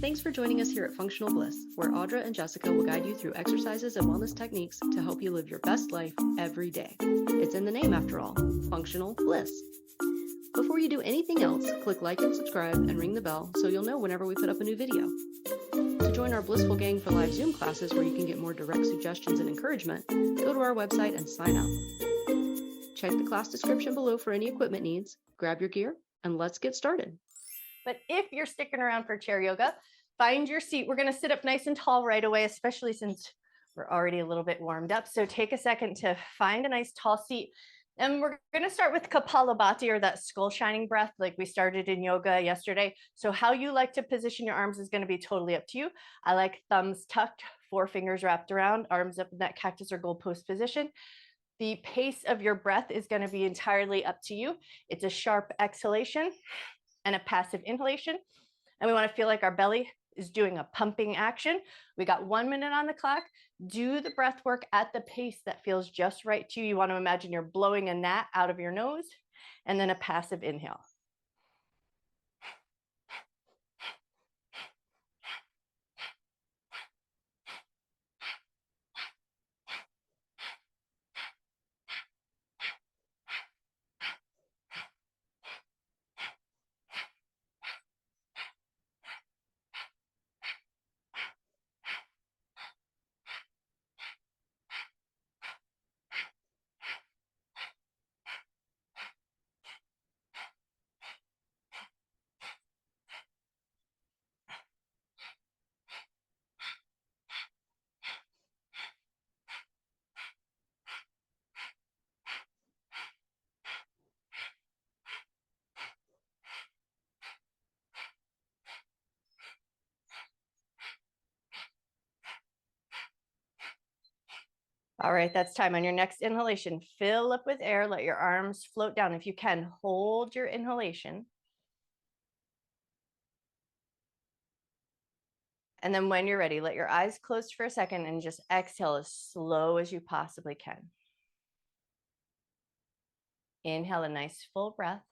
Thanks for joining us here at Functional Bliss, where Audra and Jessica will guide you through exercises and wellness techniques to help you live your best life every day. It's in the name, after all, Functional Bliss. Before you do anything else, click like and subscribe and ring the bell so you'll know whenever we put up a new video. To join our Blissful Gang for live Zoom classes where you can get more direct suggestions and encouragement, go to our website and sign up. Check the class description below for any equipment needs, grab your gear, and let's get started. But if you're sticking around for chair yoga, find your seat. We're going to sit up nice and tall right away, especially since we're already a little bit warmed up. So take a second to find a nice tall seat. And we're going to start with Kapalabhati, or that skull shining breath like we started in yoga yesterday. So how you like to position your arms is going to be totally up to you. I like thumbs tucked, 4 fingers wrapped around, arms up in that cactus or goalpost position. The pace of your breath is going to be entirely up to you. It's a sharp exhalation and a passive inhalation. And we want to feel like our belly is doing a pumping action. We got 1 minute on the clock. Do the breath work at the pace that feels just right to you. You want to imagine you're blowing a gnat out of your nose, and then a passive inhale. All right, that's time. On your next inhalation, fill up with air, let your arms float down. If you can, hold your inhalation. And then when you're ready, let your eyes close for a second and just exhale as slow as you possibly can. Inhale a nice full breath.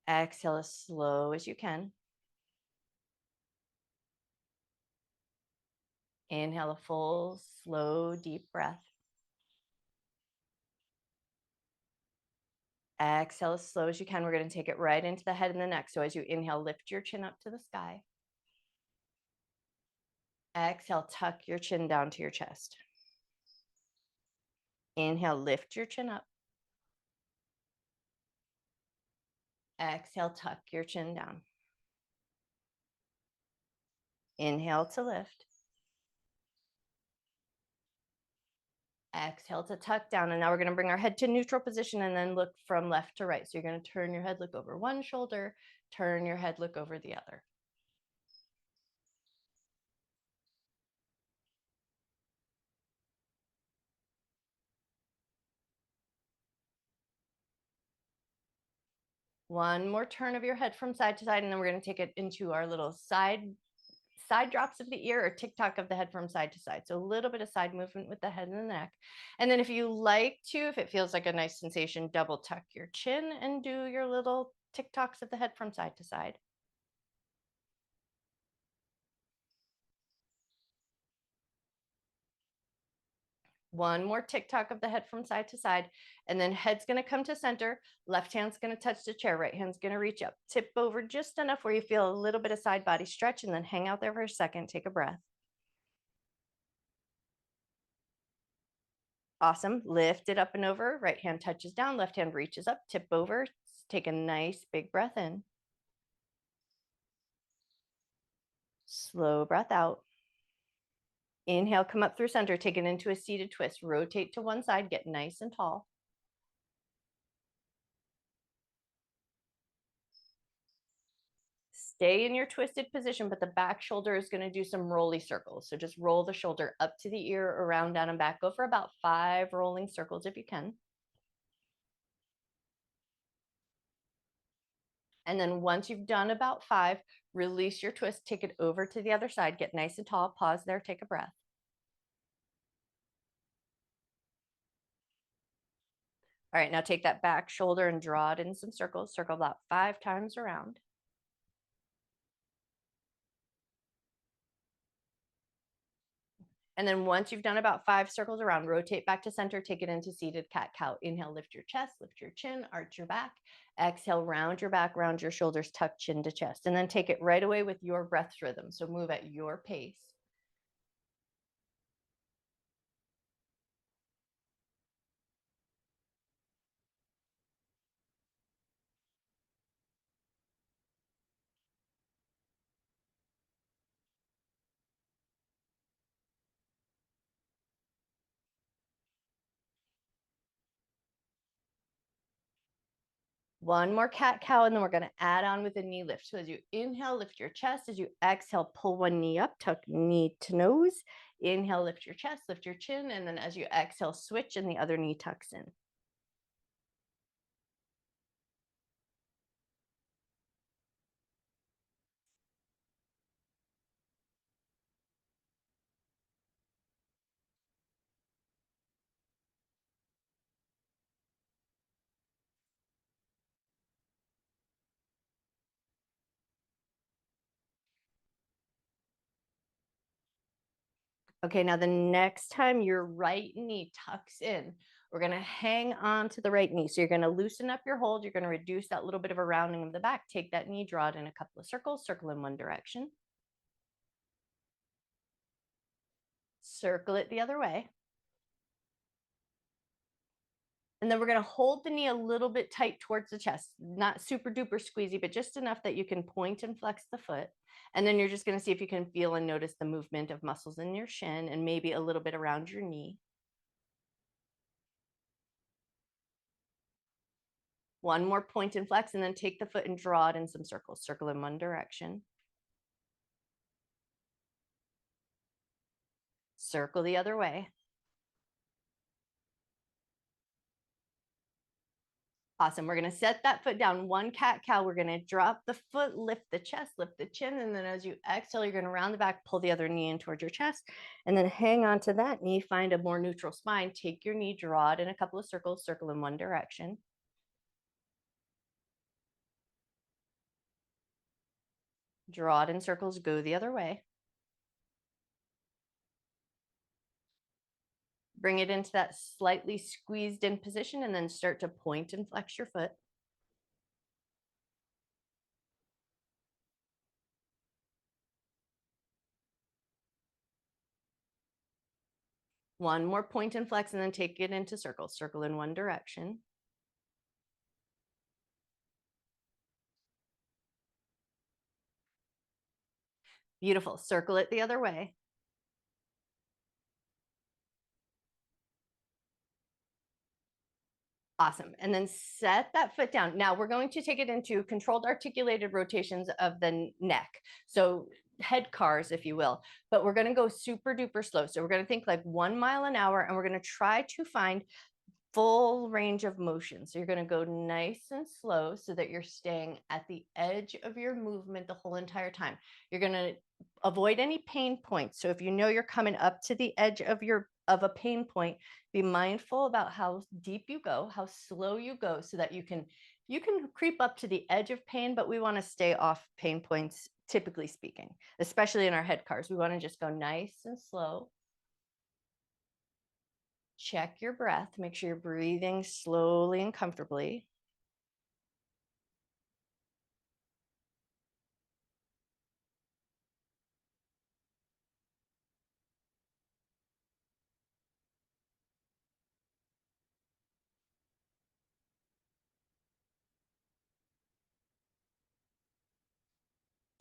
Exhale as slow as you can. Inhale a full, slow, deep breath. Exhale as slow as you can. We're going to take it right into the head and the neck. So as you inhale, lift your chin up to the sky. Exhale, tuck your chin down to your chest. Inhale, lift your chin up. Exhale, tuck your chin down. Inhale to lift. Exhale to tuck down. And now we're going to bring our head to neutral position and then look from left to right. So you're going to turn your head, look over one shoulder, turn your head, look over the other. One more turn of your head from side to side, and then we're going to take it into our little side drops of the ear, or tick-tock of the head from side to side. So a little bit of side movement with the head and the neck. And then if you like to, if it feels like a nice sensation, double tuck your chin and do your little tick-tocks of the head from side to side. One more tick-tock of the head from side to side, and then head's going to come to center. Left hand's going to touch the chair. Right hand's going to reach up. Tip over just enough where you feel a little bit of side body stretch, and then hang out there for a second. Take a breath. Awesome. Lift it up and over. Right hand touches down. Left hand reaches up. Tip over. Take a nice big breath in. Slow breath out. Inhale, come up through center. Take it into a seated twist. Rotate to one side. Get nice and tall. Stay in your twisted position, but the back shoulder is going to do some rolly circles. So just roll the shoulder up to the ear, around, down, and back. Go for about 5 rolling circles if you can. And then once you've done about 5, release your twist, take it over to the other side, get nice and tall, pause there, take a breath. All right, now take that back shoulder and draw it in some circles. Circle about 5 times around. And then once you've done about 5 circles around, rotate back to center, take it into seated cat-cow. Inhale, lift your chest, lift your chin, arch your back. Exhale, round your back, round your shoulders, tuck chin to chest. And then take it right away with your breath rhythm. So move at your pace. One more cat-cow, and then we're going to add on with a knee lift. So as you inhale, lift your chest. As you exhale, pull one knee up, tuck knee to nose. Inhale, lift your chest, lift your chin. And then as you exhale, switch and the other knee tucks in. Okay, now the next time your right knee tucks in, we're going to hang on to the right knee. So you're going to loosen up your hold. You're going to reduce that little bit of a rounding of the back. Take that knee, draw it in a couple of circles, circle in one direction. Circle it the other way. And then we're going to hold the knee a little bit tight towards the chest, not super duper squeezy, but just enough that you can point and flex the foot. And then you're just going to see if you can feel and notice the movement of muscles in your shin and maybe a little bit around your knee. One more point and flex, and then take the foot and draw it in some circles. Circle in one direction. Circle the other way. Awesome. We're going to set that foot down. One cat-cow. We're going to drop the foot, lift the chest, lift the chin. And then as you exhale, you're going to round the back, pull the other knee in towards your chest, and then hang on to that knee. Find a more neutral spine. Take your knee, draw it in a couple of circles, circle in one direction. Draw it in circles, go the other way. Bring it into that slightly squeezed in position and then start to point and flex your foot. One more point and flex, and then take it into circles. Circle in one direction. Beautiful. Circle it the other way. Awesome. And then set that foot down. Now we're going to take it into controlled articulated rotations of the neck. So head cars, if you will, but we're going to go super duper slow. So we're going to think like 1 mile an hour, and we're going to try to find full range of motion. So you're going to go nice and slow so that you're staying at the edge of your movement the whole entire time. You're going to avoid any pain points. So if you know you're coming up to the edge of a pain point, be mindful about how deep you go, how slow you go, so that you can creep up to the edge of pain, but we want to stay off pain points, typically speaking, especially in our head cars. We want to just go nice and slow. Check your breath. Make sure you're breathing slowly and comfortably.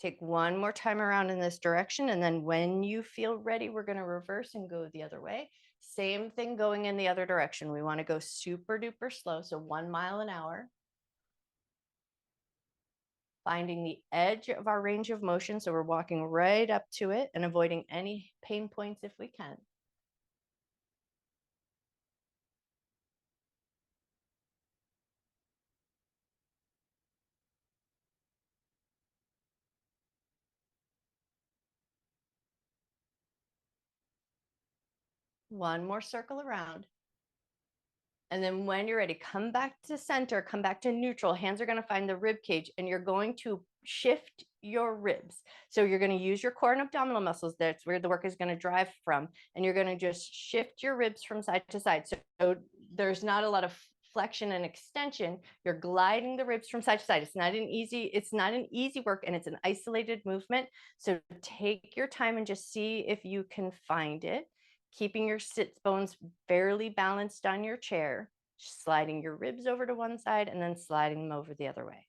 Take one more time around in this direction. And then when you feel ready, we're going to reverse and go the other way. Same thing going in the other direction. We want to go super duper slow. So 1 mile an hour. Finding the edge of our range of motion. So we're walking right up to it and avoiding any pain points if we can. One more circle around. And then when you're ready, come back to center, come back to neutral. Hands are going to find the rib cage and you're going to shift your ribs. So you're going to use your core and abdominal muscles. That's where the work is going to drive from. And you're going to just shift your ribs from side to side. So there's not a lot of flexion and extension. You're gliding the ribs from side to side. It's not an easy work, and it's an isolated movement. So take your time and just see if you can find it. Keeping your sit bones fairly balanced on your chair, sliding your ribs over to one side and then sliding them over the other way.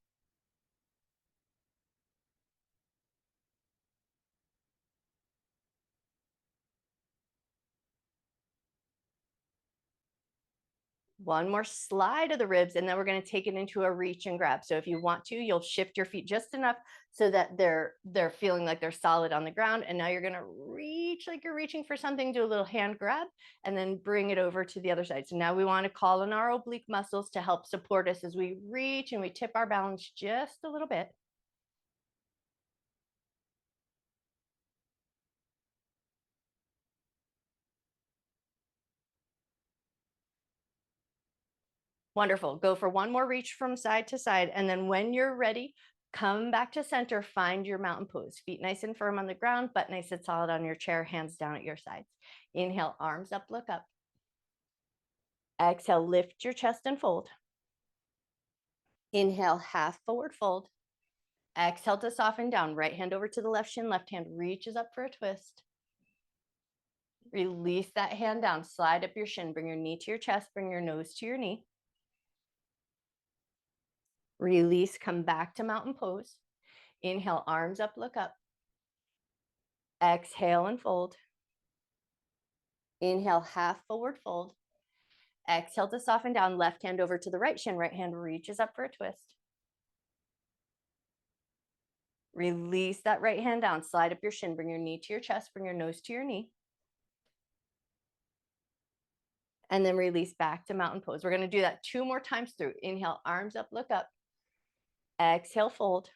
One more slide of the ribs, and then we're going to take it into a reach and grab. So if you want to, you'll shift your feet just enough so that they're feeling like they're solid on the ground. And now you're going to reach like you're reaching for something, do a little hand grab, and then bring it over to the other side. So now we want to call on our oblique muscles to help support us as we reach and we tip our balance just a little bit. Wonderful. Go for one more reach from side to side. And then when you're ready, come back to center, find your mountain pose. Feet nice and firm on the ground, butt nice and solid on your chair, hands down at your sides. Inhale, arms up, look up. Exhale, lift your chest and fold. Inhale, half forward fold. Exhale to soften down. Right hand over to the left shin, left hand reaches up for a twist. Release that hand down, slide up your shin, bring your knee to your chest, bring your nose to your knee. Release, come back to mountain pose. Inhale, arms up, look up. Exhale and fold. Inhale, half forward fold. Exhale to soften down, left hand over to the right shin, right hand reaches up for a twist. Release that right hand down, slide up your shin, bring your knee to your chest, bring your nose to your knee. And then release back to mountain pose. We're going to do that 2 more times through. Inhale, arms up, look up. Exhale, fold.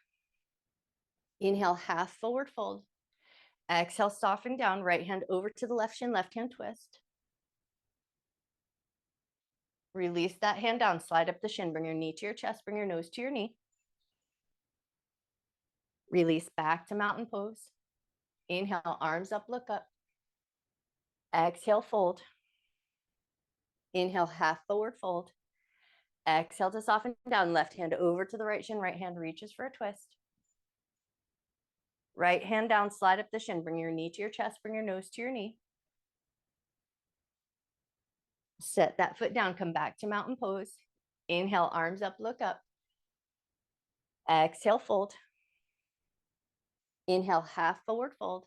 Inhale, half forward fold. Exhale, soften down, right hand over to the left shin, left hand twist. Release that hand down, slide up the shin, bring your knee to your chest, bring your nose to your knee. Release back to mountain pose. Inhale, arms up, look up. Exhale, fold. Inhale, half forward fold. Exhale to soften down, left hand over to the right shin, right hand reaches for a twist. Right hand down, slide up the shin, bring your knee to your chest, bring your nose to your knee. Set that foot down, come back to mountain pose. Inhale, arms up, look up. Exhale, fold. Inhale, half forward fold.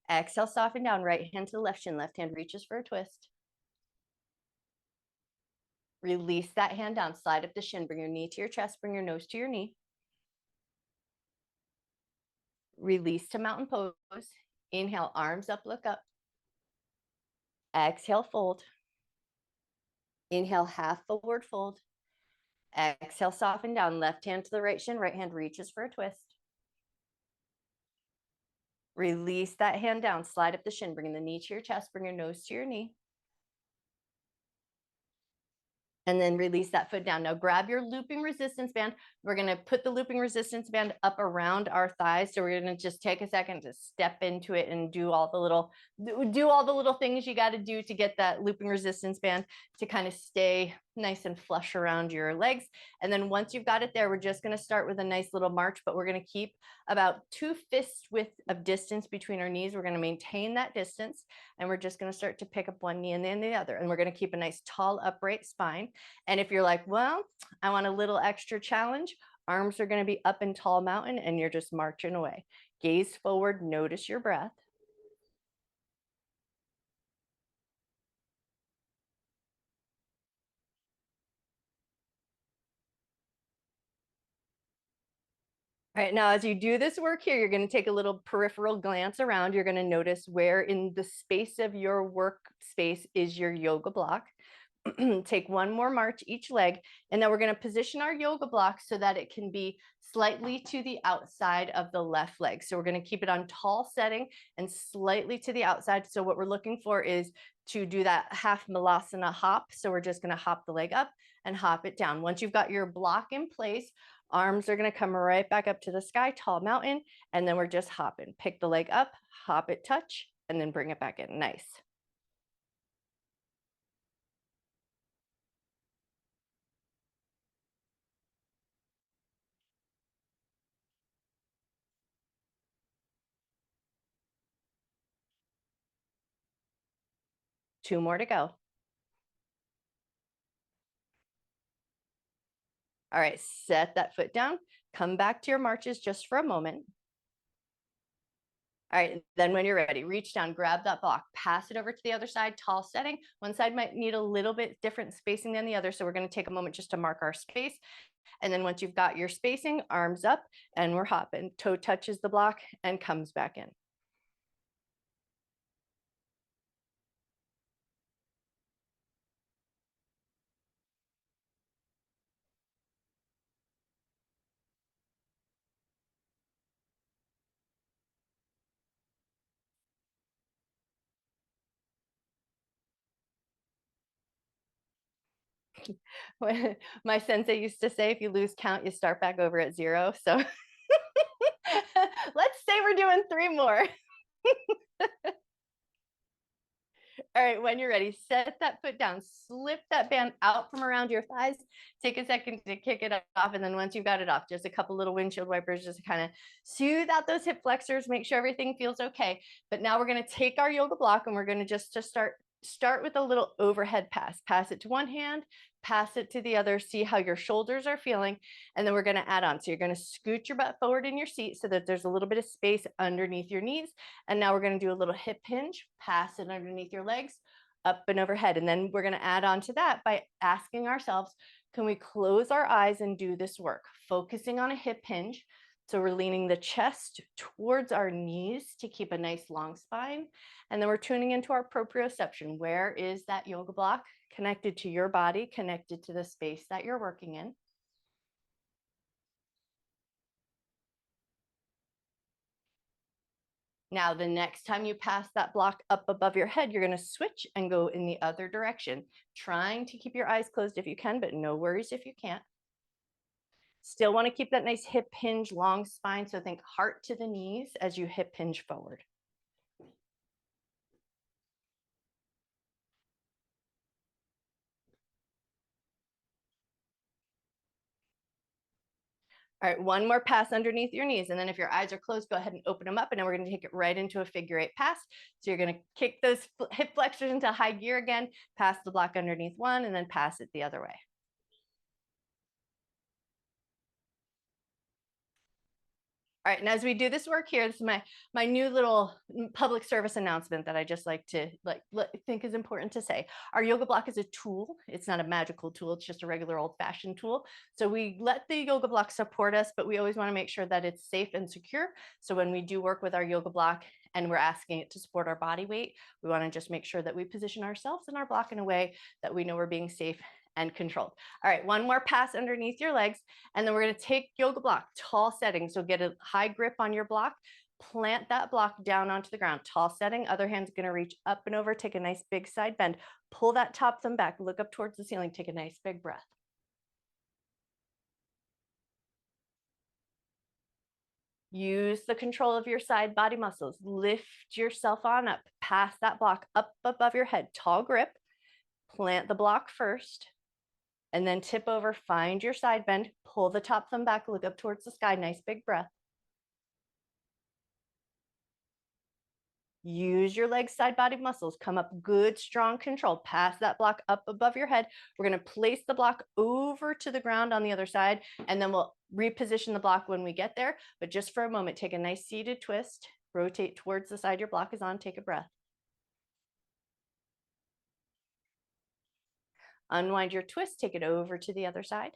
Exhale, soften down, right hand to the left shin, left hand reaches for a twist. Release that hand down, slide up the shin, bring your knee to your chest, bring your nose to your knee. Release to mountain pose. Inhale, arms up, look up. Exhale, fold. Inhale, half forward fold. Exhale, soften down, left hand to the right shin, right hand reaches for a twist. Release that hand down, slide up the shin, bring the knee to your chest, bring your nose to your knee. And then release that foot down. Now grab your looping resistance band. We're going to put the looping resistance band up around our thighs. So we're going to just take a second to step into it and do all the little things you got to do to get that looping resistance band to kind of stay nice and flush around your legs. And then once you've got it there, we're just going to start with a nice little march, but we're going to keep about 2 fists width of distance between our knees. We're going to maintain that distance, and we're just going to start to pick up one knee and then the other. And we're going to keep a nice tall upright spine. And if you're like, well, I want a little extra challenge, arms are going to be up in tall mountain and you're just marching away. Gaze forward, notice your breath. All right, now as you do this work here, you're going to take a little peripheral glance around. You're going to notice where in the space of your workspace is your yoga block. Take one more march each leg, and then we're going to position our yoga block so that it can be slightly to the outside of the left leg. So we're going to keep it on tall setting and slightly to the outside. So what we're looking for is to do that half malasana hop. So we're just going to hop the leg up and hop it down. Once you've got your block in place, arms are going to come right back up to the sky, tall mountain, and then we're just hopping. Pick the leg up, hop it, touch, and then bring it back in. Nice. Two more to go. All right, set that foot down. Come back to your marches just for a moment. All right, then when you're ready, reach down, grab that block, pass it over to the other side, tall setting. One side might need a little bit different spacing than the other, so we're going to take a moment just to mark our space. And then once you've got your spacing, arms up, and we're hopping. Toe touches the block and comes back in. My sensei used to say, if you lose count, you start back over at 0. So let's say we're doing 3 more. All right, when you're ready, set that foot down, slip that band out from around your thighs. Take a second to kick it off. And then once you've got it off, just a couple little windshield wipers, just to kind of soothe out those hip flexors, make sure everything feels okay. But now we're going to take our yoga block and we're going to just start with a little overhead pass. Pass it to one hand, pass it to the other, see how your shoulders are feeling, and then we're going to add on. So you're going to scoot your butt forward in your seat so that there's a little bit of space underneath your knees. And now we're going to do a little hip hinge, pass it underneath your legs, up and overhead. And then we're going to add on to that by asking ourselves, can we close our eyes and do this work? Focusing on a hip hinge. So we're leaning the chest towards our knees to keep a nice long spine. And then we're tuning into our proprioception. Where is that yoga block connected to your body, connected to the space that you're working in? Now, the next time you pass that block up above your head, you're going to switch and go in the other direction, trying to keep your eyes closed if you can, but no worries if you can't. Still want to keep that nice hip hinge, long spine. So think heart to the knees as you hip hinge forward. All right, one more pass underneath your knees. And then if your eyes are closed, go ahead and open them up. And then we're going to take it right into a figure 8 pass. So you're going to kick those hip flexors into high gear again, pass the block underneath one, and then pass it the other way. All right, and as we do this work here, this is my new little public service announcement that I just like to think is important to say. Our yoga block is a tool. It's not a magical tool. It's just a regular old-fashioned tool. So we let the yoga block support us, but we always want to make sure that it's safe and secure. So when we do work with our yoga block and we're asking it to support our body weight, we want to just make sure that we position ourselves in our block in a way that we know we're being safe and controlled. All right, one more pass underneath your legs, and then we're going to take yoga block, tall setting. So get a high grip on your block, plant that block down onto the ground, tall setting. Other hand's going to reach up and over, take a nice big side bend, pull that top thumb back, look up towards the ceiling, take a nice big breath. Use the control of your side body muscles. Lift yourself on up, pass that block up above your head, tall grip, plant the block first, and then tip over, find your side bend, pull the top thumb back, look up towards the sky, nice big breath. Use your leg side body muscles, come up, good, strong control, pass that block up above your head. We're gonna place the block over to the ground on the other side, and then we'll reposition the block when we get there. But just for a moment, take a nice seated twist, rotate towards the side your block is on, take a breath. Unwind your twist, take it over to the other side.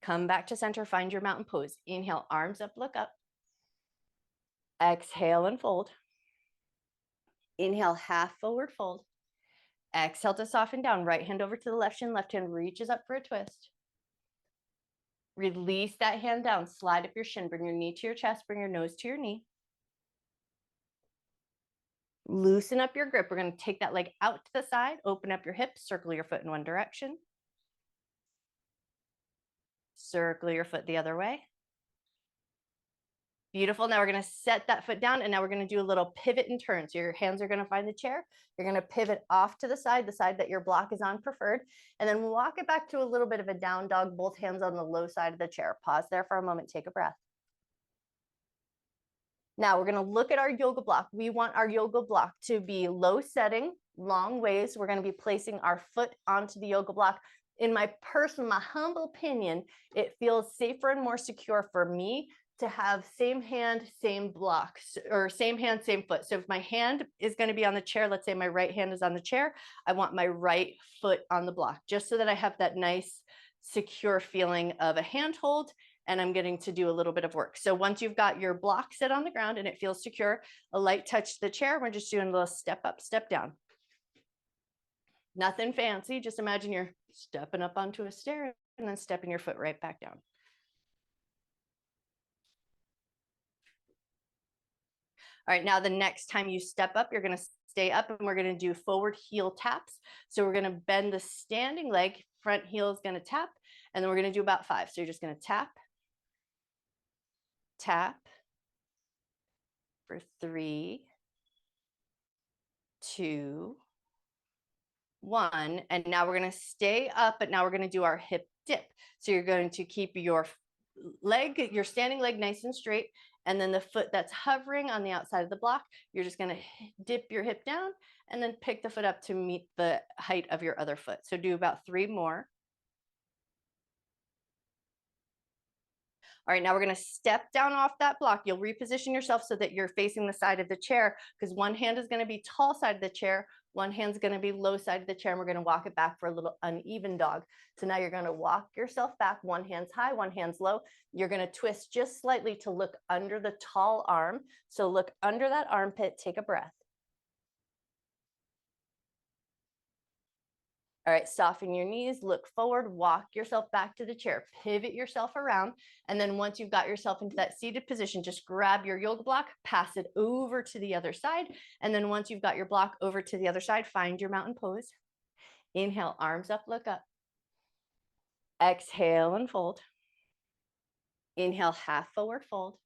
Come back to center, find your mountain pose. Inhale, arms up, look up. Exhale and fold. Inhale, half forward fold. Exhale to soften down. Right hand over to the left shin. Left hand reaches up for a twist. Release that hand down. Slide up your shin. Bring your knee to your chest. Bring your nose to your knee. Loosen up your grip. We're going to take that leg out to the side. Open up your hips. Circle your foot in one direction. Circle your foot the other way. Beautiful. Now we're going to set that foot down, and now we're going to do a little pivot and turn. So your hands are going to find the chair. You're going to pivot off to the side that your block is on preferred, and then walk it back to a little bit of a down dog, both hands on the low side of the chair. Pause there for a moment. Take a breath. Now we're going to look at our yoga block. We want our yoga block to be low setting, long ways. We're going to be placing our foot onto the yoga block. In my humble opinion, it feels safer and more secure for me to have same hand, same blocks, or same hand, same foot. So if my hand is going to be on the chair, let's say my right hand is on the chair, I want my right foot on the block, just so that I have that nice, secure feeling of a handhold, and I'm getting to do a little bit of work. So once you've got your block set on the ground and it feels secure, a light touch to the chair, we're just doing a little step up, step down. Nothing fancy, just imagine you're stepping up onto a stair and then stepping your foot right back down. All right, now the next time you step up, you're going to stay up, and we're going to do forward heel taps. So we're going to bend the standing leg, front heel is going to tap, and then we're going to do about 5. So you're just going to tap, tap for 3, 2, 1. And now we're going to stay up, but now we're going to do our hip dip. So you're going to keep your standing leg nice and straight, and then the foot that's hovering on the outside of the block, you're just going to dip your hip down and then pick the foot up to meet the height of your other foot. So do about 3 more. All right, now we're going to step down off that block. You'll reposition yourself so that you're facing the side of the chair, because one hand is going to be tall side of the chair, one hand's going to be low side of the chair, and we're going to walk it back for a little uneven dog. So now you're going to walk yourself back. One hand's high, one hand's low. You're going to twist just slightly to look under the tall arm. So look under that armpit, take a breath. All right, soften your knees, look forward, walk yourself back to the chair, pivot yourself around. And then once you've got yourself into that seated position, just grab your yoga block, pass it over to the other side. And then once you've got your block over to the other side, find your mountain pose. Inhale, arms up, look up. Exhale and fold. Inhale, half forward fold.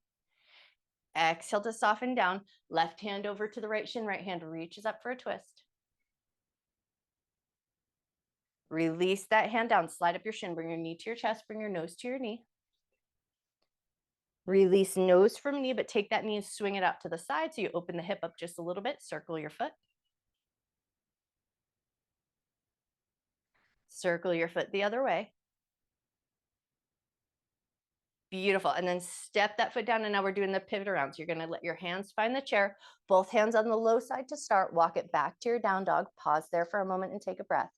Exhale to soften down. Left hand over to the right shin, right hand reaches up for a twist. Release that hand down, slide up your shin, bring your knee to your chest, bring your nose to your knee. Release nose from knee, but take that knee and swing it out to the side. So you open the hip up just a little bit, circle your foot. Circle your foot the other way. Beautiful. And then step that foot down. And now we're doing the pivot around. So you're going to let your hands find the chair, both hands on the low side to start. Walk it back to your down dog. Pause there for a moment and take a breath.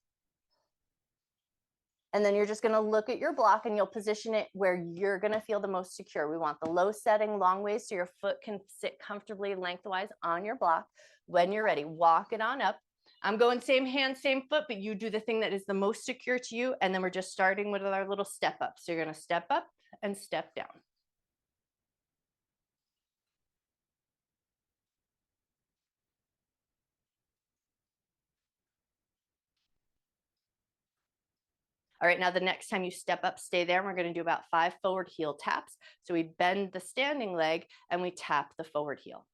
And then you're just going to look at your block, and you'll position it where you're going to feel the most secure. We want the low setting, long ways, so your foot can sit comfortably lengthwise on your block. When you're ready, walk it on up. I'm going same hand, same foot, but you do the thing that is the most secure to you. And then we're just starting with our little step up. So you're going to step up and step down. All right, now the next time you step up, stay there. And we're going to do about 5 forward heel taps. So we bend the standing leg and we tap the forward heel.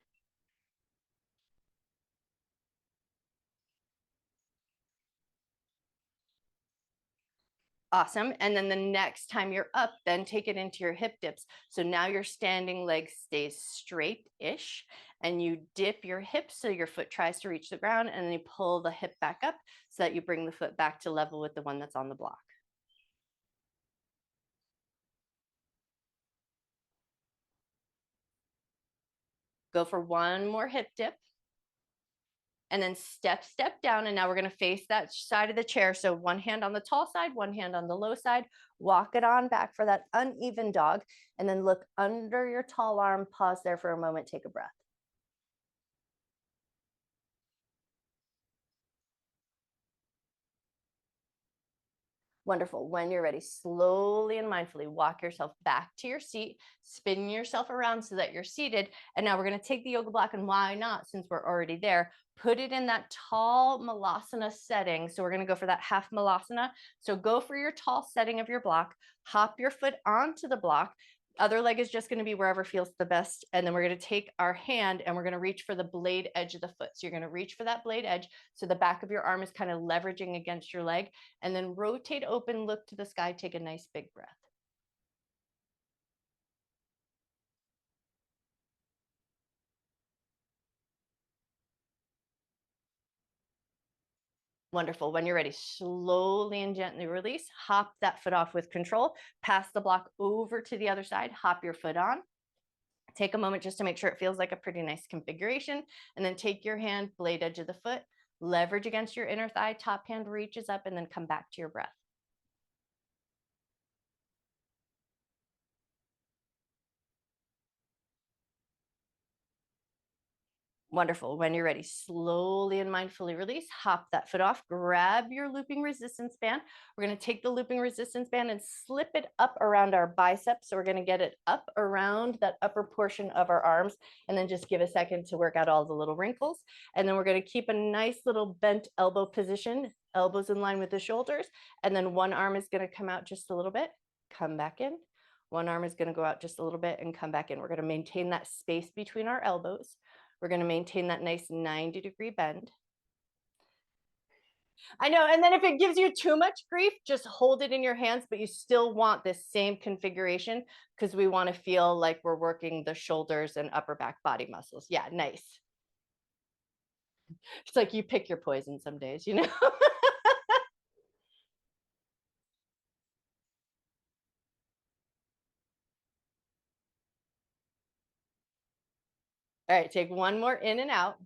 Awesome. And then the next time you're up, then take it into your hip dips. So now your standing leg stays straight-ish, and you dip your hips so your foot tries to reach the ground, and then you pull the hip back up so that you bring the foot back to level with the one that's on the block. Go for one more hip dip. And then step down. And now we're going to face that side of the chair. So one hand on the tall side, one hand on the low side. Walk it on back for that uneven dog. And then look under your tall arm. Pause there for a moment. Take a breath. Wonderful. When you're ready, slowly and mindfully walk yourself back to your seat, spin yourself around so that you're seated. And now we're going to take the yoga block, and why not, since we're already there, put it in that tall malasana setting. So we're going to go for that half malasana. So go for your tall setting of your block, hop your foot onto the block. Other leg is just going to be wherever feels the best. And then we're going to take our hand and we're going to reach for the blade edge of the foot. So you're going to reach for that blade edge. So the back of your arm is kind of leveraging against your leg, and then rotate open, look to the sky, take a nice big breath. Wonderful. When you're ready, slowly and gently release, hop that foot off with control, pass the block over to the other side, hop your foot on. Take a moment just to make sure it feels like a pretty nice configuration, and then take your hand, blade edge of the foot, leverage against your inner thigh, top hand reaches up, and then come back to your breath. Wonderful. When you're ready, slowly and mindfully release, hop that foot off, grab your looping resistance band. We're going to take the looping resistance band and slip it up around our biceps. So we're going to get it up around that upper portion of our arms, and then just give a second to work out all the little wrinkles. And then we're going to keep a nice little bent elbow position, elbows in line with the shoulders. And then one arm is going to come out just a little bit, come back in. One arm is going to go out just a little bit and come back in. We're going to maintain that space between our elbows. We're going to maintain that nice 90-degree bend. I know. And then if it gives you too much grief, just hold it in your hands, but you still want this same configuration because we want to feel like we're working the shoulders and upper back body muscles. Yeah, nice. It's like you pick your poison some days, you know? All right, take one more in and out.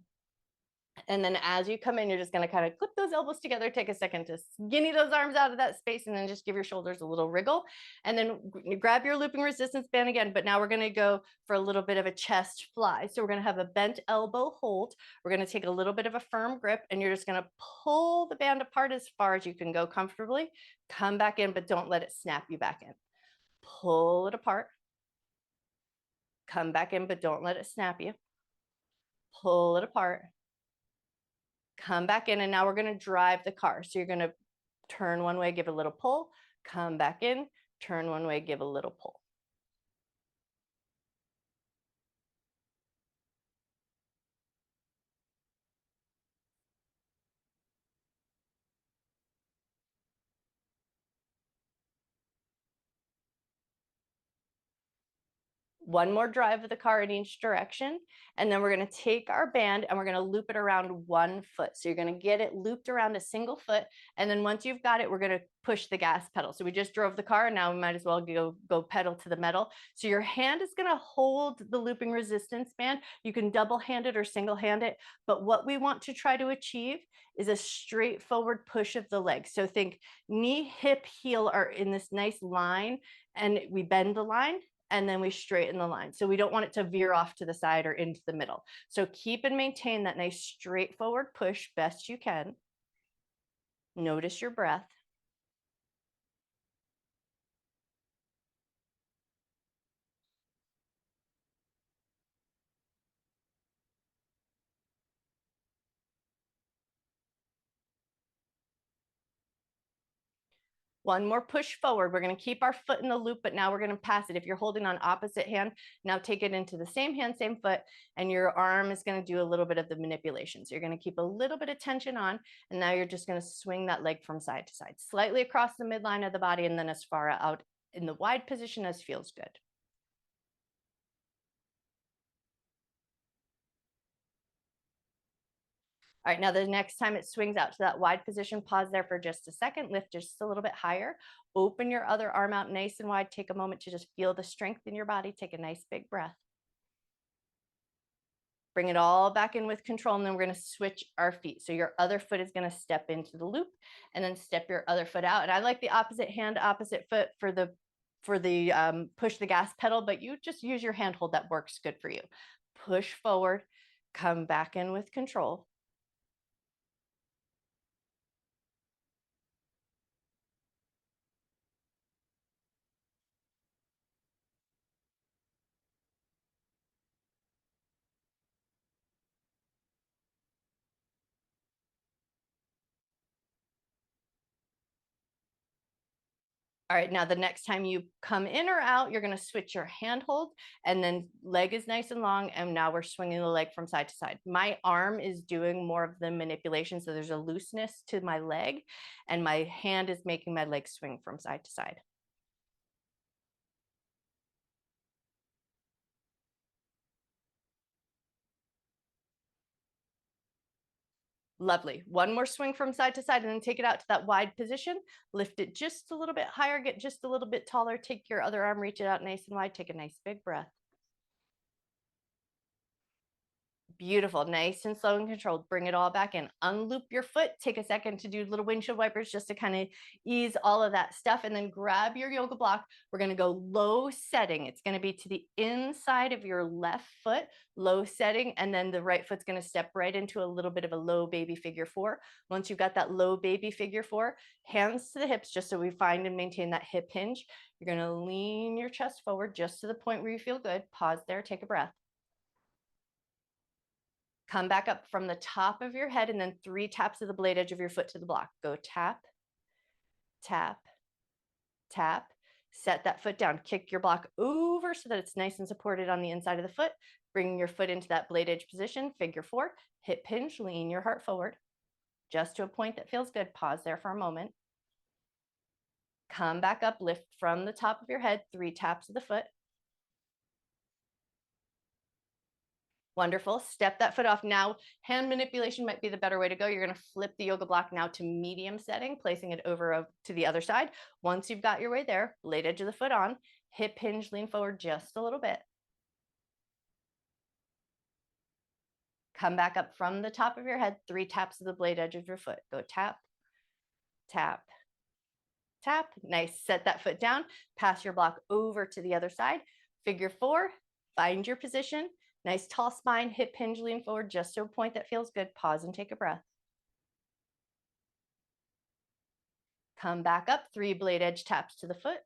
And then as you come in, you're just going to kind of clip those elbows together, take a second to skinny those arms out of that space, and then just give your shoulders a little wriggle. And then grab your looping resistance band again. But now we're going to go for a little bit of a chest fly. So we're going to have a bent elbow hold. We're going to take a little bit of a firm grip, and you're just going to pull the band apart as far as you can go comfortably. Come back in, but don't let it snap you back in. Pull it apart. Come back in, but don't let it snap you. Pull it apart. Come back in, and now we're going to drive the car. So you're going to turn one way, give a little pull, come back in, turn one way, give a little pull. One more drive of the car in each direction. And then we're going to take our band and we're going to loop it around one foot. So you're going to get it looped around a single foot. And then once you've got it, we're going to push the gas pedal. So we just drove the car, and now we might as well go pedal to the metal. So your hand is going to hold the looping resistance band. You can double hand it or single hand it. But what we want to try to achieve is a straightforward push of the leg. So think knee, hip, heel are in this nice line, and we bend the line, and then we straighten the line. So we don't want it to veer off to the side or into the middle. So keep and maintain that nice straightforward push best you can. Notice your breath. One more push forward. We're going to keep our foot in the loop, but now we're going to pass it. If you're holding on opposite hand, now take it into the same hand, same foot, and your arm is going to do a little bit of the manipulation. So you're going to keep a little bit of tension on, and now you're just going to swing that leg from side to side, slightly across the midline of the body, and then as far out in the wide position as feels good. All right, now the next time it swings out to that wide position, pause there for just a second, lift just a little bit higher, open your other arm out nice and wide, take a moment to just feel the strength in your body, take a nice big breath. Bring it all back in with control, and then we're going to switch our feet. So your other foot is going to step into the loop, and then step your other foot out. And I like the opposite hand, opposite foot for the push the gas pedal, but you just use your hand hold. That works good for you. Push forward, come back in with control. All right, now the next time you come in or out, you're going to switch your hand hold, and then leg is nice and long, and now we're swinging the leg from side to side. My arm is doing more of the manipulation, so there's a looseness to my leg, and my hand is making my leg swing from side to side. Lovely. One more swing from side to side, and then take it out to that wide position. Lift it just a little bit higher, get just a little bit taller. Take your other arm, reach it out nice and wide. Take a nice big breath. Beautiful, nice and slow and controlled. Bring it all back in. Unloop your foot. Take a second to do little windshield wipers just to kind of ease all of that stuff. And then grab your yoga block. We're going to go low setting. It's going to be to the inside of your left foot, low setting. And then the right foot's going to step right into a little bit of a low baby figure four. Once you've got that low baby figure four, hands to the hips just so we find and maintain that hip hinge. You're going to lean your chest forward just to the point where you feel good. Pause there, take a breath. Come back up from the top of your head and then 3 taps of the blade edge of your foot to the block. Go tap, tap, tap. Set that foot down. Kick your block over so that it's nice and supported on the inside of the foot. Bring your foot into that blade edge position, figure four, hip hinge, lean your heart forward. Just to a point that feels good. Pause there for a moment. Come back up, lift from the top of your head, 3 taps of the foot. Wonderful. Step that foot off. Now, hand manipulation might be the better way to go. You're going to flip the yoga block now to medium setting, placing it over to the other side. Once you've got your way there, blade edge of the foot on, hip hinge, lean forward just a little bit. Come back up from the top of your head, 3 taps of the blade edge of your foot. Go tap, tap, tap. Nice. Set that foot down. Pass your block over to the other side. Figure four. Find your position. Nice tall spine, hip hinge, lean forward just to a point that feels good. Pause and take a breath. Come back up, 3 blade edge taps to the foot.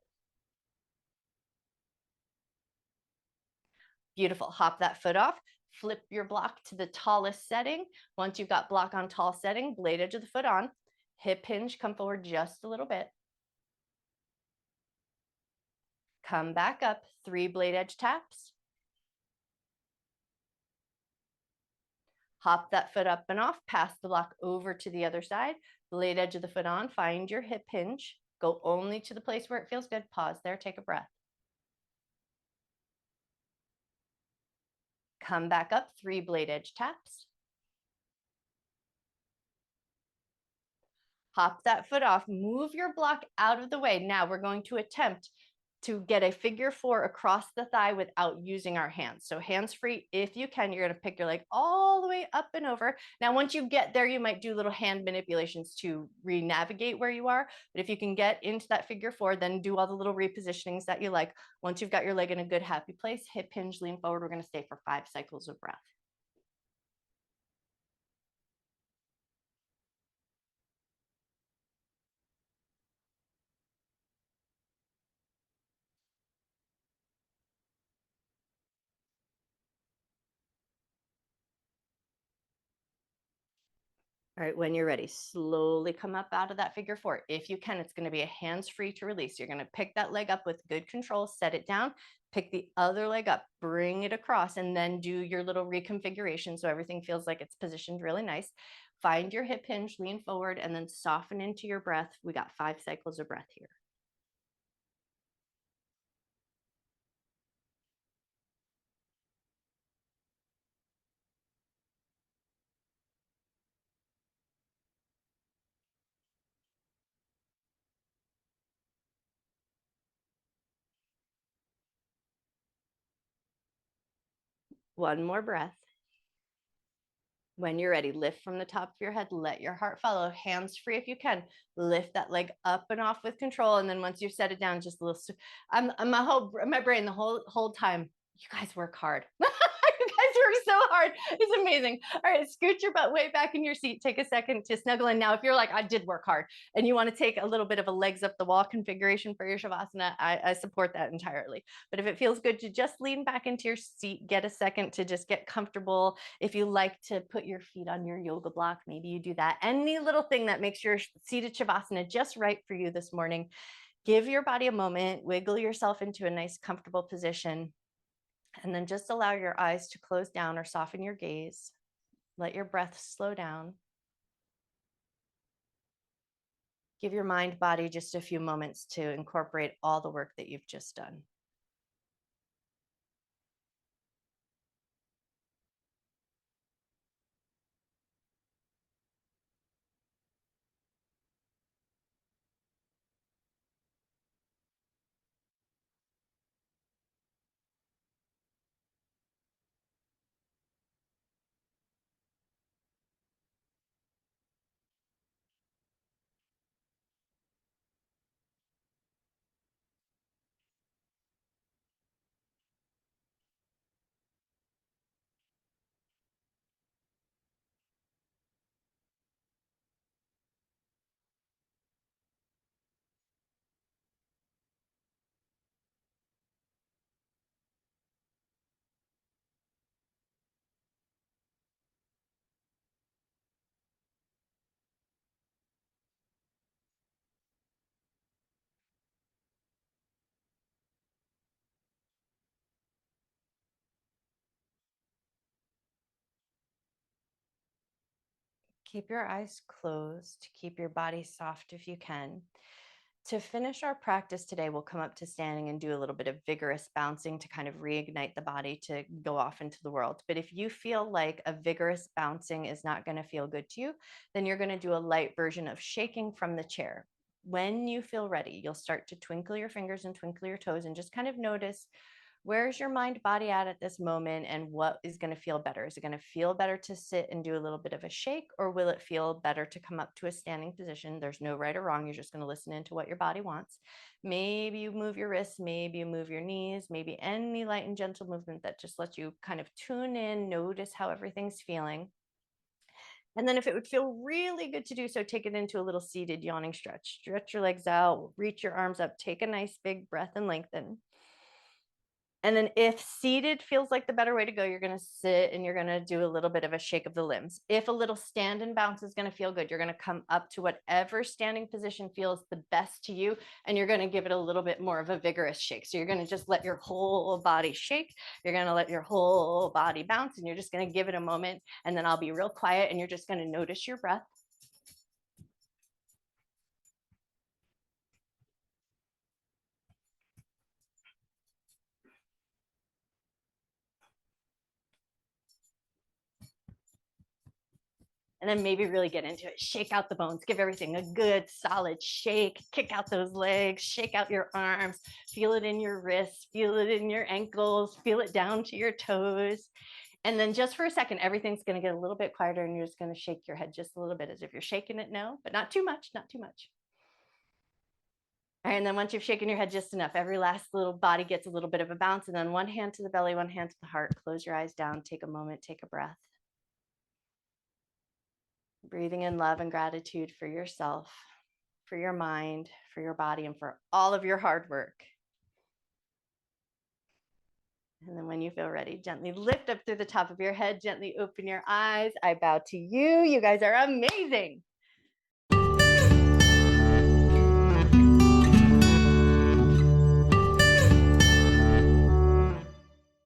Beautiful. Hop that foot off. Flip your block to the tallest setting. Once you've got block on tall setting, blade edge of the foot on. Hip hinge, come forward just a little bit. Come back up, 3 blade edge taps. Hop that foot up and off, pass the block over to the other side, blade edge of the foot on, find your hip hinge, go only to the place where it feels good, pause there, take a breath. Come back up, 3 blade edge taps. Hop that foot off, move your block out of the way. Now we're going to attempt to get a figure four across the thigh without using our hands. So hands free, if you can, you're going to pick your leg all the way up and over. Now, once you get there, you might do little hand manipulations to re-navigate where you are. But if you can get into that figure four, then do all the little repositionings that you like. Once you've got your leg in a good, happy place, hip hinge, lean forward. We're going to stay for 5 cycles of breath. All right, when you're ready, slowly come up out of that figure four. If you can, it's going to be a hands-free to release. You're going to pick that leg up with good control, set it down, pick the other leg up, bring it across, and then do your little reconfiguration so everything feels like it's positioned really nice. Find your hip hinge, lean forward, and then soften into your breath. We got 5 cycles of breath here. One more breath. When you're ready, lift from the top of your head, let your heart follow, hands free if you can. Lift that leg up and off with control. And then once you've set it down, just a little, my brain the whole time, you guys work hard. You guys work so hard. It's amazing. All right, scoot your butt way back in your seat. Take a second to snuggle in. Now, if you're like, I did work hard and you want to take a little bit of a legs up the wall configuration for your Shavasana, I support that entirely. But if it feels good to just lean back into your seat, get a second to just get comfortable. If you like to put your feet on your yoga block, maybe you do that. Any little thing that makes your seated Shavasana just right for you this morning. Give your body a moment, wiggle yourself into a nice comfortable position, and then just allow your eyes to close down or soften your gaze. Let your breath slow down. Give your mind body just a few moments to incorporate all the work that you've just done. Keep your eyes closed, keep your body soft if you can. To finish our practice today, we'll come up to standing and do a little bit of vigorous bouncing to kind of reignite the body to go off into the world. But if you feel like a vigorous bouncing is not going to feel good to you, then you're going to do a light version of shaking from the chair. When you feel ready, you'll start to twinkle your fingers and twinkle your toes and just kind of notice, where's your mind body at this moment, and what is going to feel better? Is it going to feel better to sit and do a little bit of a shake, or will it feel better to come up to a standing position? There's no right or wrong. You're just going to listen into what your body wants. Maybe you move your wrists, maybe you move your knees, maybe any light and gentle movement that just lets you kind of tune in, notice how everything's feeling. And then if it would feel really good to do so, take it into a little seated yawning stretch. Stretch your legs out, reach your arms up, take a nice big breath and lengthen. And then if seated feels like the better way to go, you're going to sit and you're going to do a little bit of a shake of the limbs. If a little stand and bounce is going to feel good, you're going to come up to whatever standing position feels the best to you, and you're going to give it a little bit more of a vigorous shake. So you're going to just let your whole body shake. You're going to let your whole body bounce, and you're just going to give it a moment, and then I'll be real quiet, and you're just going to notice your breath. And then maybe really get into it. Shake out the bones, give everything a good solid shake, kick out those legs, shake out your arms, feel it in your wrists, feel it in your ankles, feel it down to your toes. And then just for a second, everything's going to get a little bit quieter, and you're just going to shake your head just a little bit as if you're shaking it now, but not too much, not too much. All right, and then once you've shaken your head just enough, every last little body gets a little bit of a bounce, and then one hand to the belly, one hand to the heart. Close your eyes down, take a moment, take a breath. Breathing in love and gratitude for yourself, for your mind, for your body, and for all of your hard work. And then when you feel ready, gently lift up through the top of your head, gently open your eyes. I bow to you. You guys are amazing.